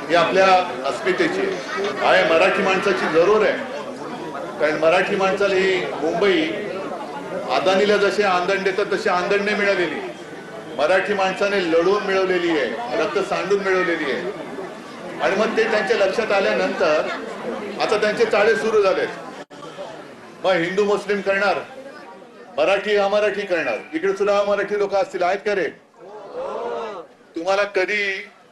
ही आपल्या अस्मितेची आहे, मराठी माणसाची जरूर आहे. कारण मराठी माणसाला ही मुंबई अदानीला जसे आंदण देतात तशी आंदण नाही मिळालेली, मराठी माणसाने लढून मिळवलेली आहे, रक्त सांडून मिळवलेली आहे. आणि मग ते त्यांच्या लक्षात आल्यानंतर आता त्यांचे चाळे सुरू झालेत. मग हिंदू मुस्लिम करणार, मराठी अमराठी करणार. इकडे सुद्धा मराठी लोक असतील, आहेत का रे? तुम्हाला कधी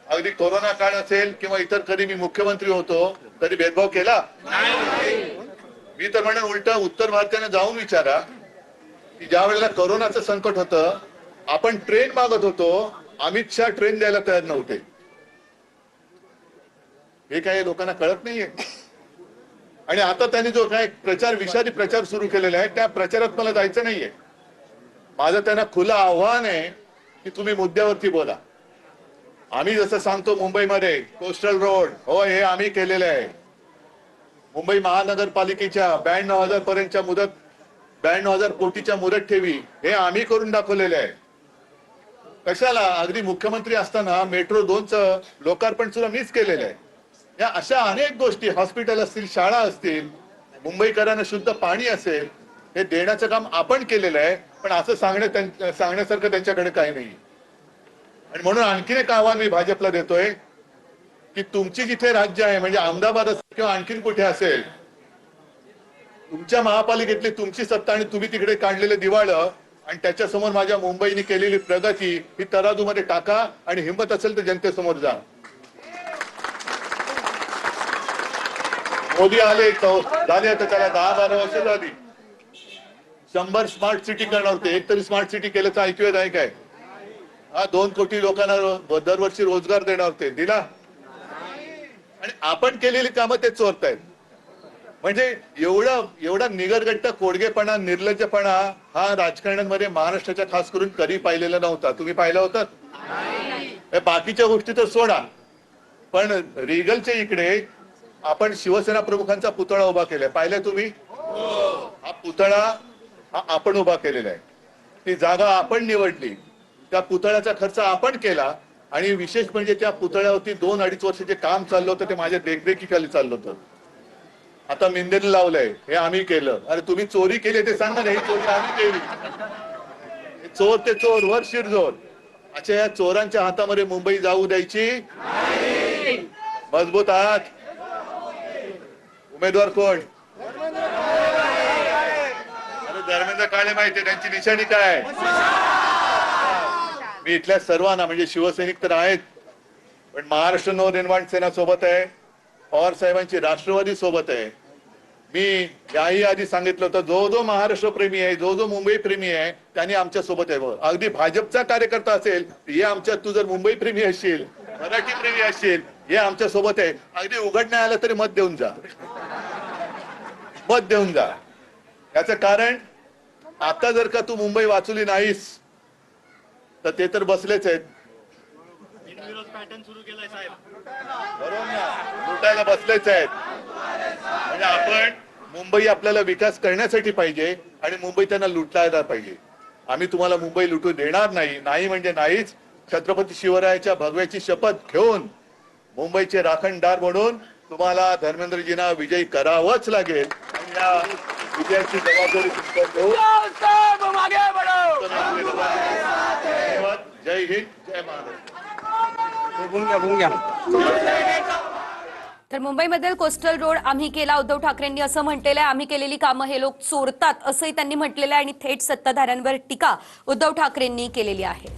अगदी कोरोना काळ असेल किंवा इतर कधी मी मुख्यमंत्री होतो कधी भेदभाव केला? मी तर म्हणेन उलट उत्तर भारताने जाऊन विचारा की ज्या वेळेला कोरोनाचं संकट होतं आपण ट्रेन मागत होतो, अमित शहा ट्रेन द्यायला तयार नव्हते. हे काही लोकांना कळत नाहीये. आणि आता त्यांनी जो काय प्रचार विषारी प्रचार सुरू केलेला आहे त्या प्रचारात मला जायचं नाहीये. माझं त्यांना खुलं आव्हान आहे की तुम्ही मुद्द्यावरती बोला. आम्ही जसं सांगतो मुंबईमध्ये कोस्टल रोड, हो हे आम्ही केलेलं आहे. मुंबई महानगरपालिकेच्या 92,000 पर्यंतच्या मुदत, 92,000 कोटीच्या मुदत ठेवी हे आम्ही करून दाखवलेले आहे. कशाला? अगदी मुख्यमंत्री असताना मेट्रो 2चं लोकार्पण सुद्धा मीच केलेलं आहे. या अशा अनेक गोष्टी, हॉस्पिटल असतील, शाळा असतील, मुंबईकरांना शुद्ध पाणी असेल, हे देण्याचं काम आपण केलेलं आहे. पण असं सांगण्यासारखं त्यांच्याकडे काही नाही. आणि म्हणून आणखीन एक आव्हान मी भाजपला देतोय की तुमची जिथे राज्य आहे म्हणजे अहमदाबाद असेल किंवा आणखीन कुठे असेल, तुमच्या महापालिकेतली तुमची सत्ता आणि तुम्ही तिकडे काढलेलं दिवाळं आणि त्याच्यासमोर माझ्या मुंबईने केलेली प्रगती ही तराजूमध्ये टाका आणि हिंमत असेल तर जनतेसमोर जा. मोदी आले झाले आता त्याला 10-12 वर्ष झाली. 100 स्मार्ट सिटी करणार होते, एक तरी स्मार्ट सिटी केल्याचं ऐकूयात आहे काय? 2 कोटी लोकांना दरवर्षी रोजगार देणार होते, दिला? आणि आपण केलेली कामं ते चोरतायत. म्हणजे एवढा निगरगट्ट कोडगेपणा, निर्लज्जपणा हा राजकारणामध्ये महाराष्ट्राच्या खास करून कधी पाहिलेला नव्हता. तुम्ही पाहिलं होतं? बाकीच्या गोष्टी तर सोडा, पण रिगलच्या इकडे आपण शिवसेना प्रमुखांचा पुतळा उभा केलाय, पाहिलाय तुम्ही? हा पुतळा हा आपण उभा केलेला आहे. ती जागा आपण निवडली, त्या पुतळ्याचा खर्च आपण केला. आणि विशेष म्हणजे त्या पुतळ्यावरती 2-2.5 वर्षाचे काम चाललं होतं, ते माझ्या देखरेखीखाली चाललं होतं. आता मिंदेने लावलंय, हे आम्ही केलं. अरे तुम्ही चोरी केली ते सांगा ना, ही चोरी आम्ही केली. चोर ते चोर, वर शिरजोर. अच्छा, या चोरांच्या हातामध्ये मुंबई जाऊ द्यायची? मजबूत आहात? उमेदवार कोण? अरे धर्मेंद्र काळे माहिती, त्यांची निशाणी काय? मी इथल्या सर्वांना म्हणजे शिवसैनिक तर आहेत, पण महाराष्ट्र नवनिर्माण सेना सोबत आहे, पवार साहेबांची राष्ट्रवादी सोबत आहे. मी याही आधी सांगितलं होतं, जो महाराष्ट्र प्रेमी आहे, जो मुंबई प्रेमी आहे त्यांनी आमच्या सोबत आहे. अगदी भाजपचा कार्यकर्ता असेल हे आमच्या, तू जर मुंबई प्रेमी असशील, मराठी प्रेमी असशील, हे आमच्या सोबत आहे. अगदी उघडण्यात आलं तरी मत देऊन जा, मत देऊन जा. याचं कारण आता जर का तू मुंबई वाचवली नाहीस तर ते तर बसलेच आहेत, बरोबर ना, लुटायला बसलेच आहेत. म्हणजे आपण मुंबई आपल्याला विकास करण्यासाठी पाहिजे आणि मुंबई त्यांना लुटायला पाहिजे. आम्ही तुम्हाला मुंबई लुटू देणार नाही, नाही म्हणजे नाहीच. छत्रपती शिवरायाच्या भगव्याची शपथ घेऊन मुंबईचे राखणदार म्हणून तुम्हाला धर्मेंद्रजींना विजयी करावंच लागेल. आणि या विजयाची जबाबदारी तुमच्यावर घेऊ. जय हिंद, जय महाराष्ट्र. तर मुंबईमधील कोस्टल रोड आम्ही केला, उद्धव ठाकरेंनी असं म्हटलेलं आहे. आम्ही केलेली कामं हे लोक चोरतात असंही त्यांनी म्हटलेलं आहे आणि थेट सत्ताधाऱ्यांवर टीका उद्धव ठाकरेंनी केलेली आहे.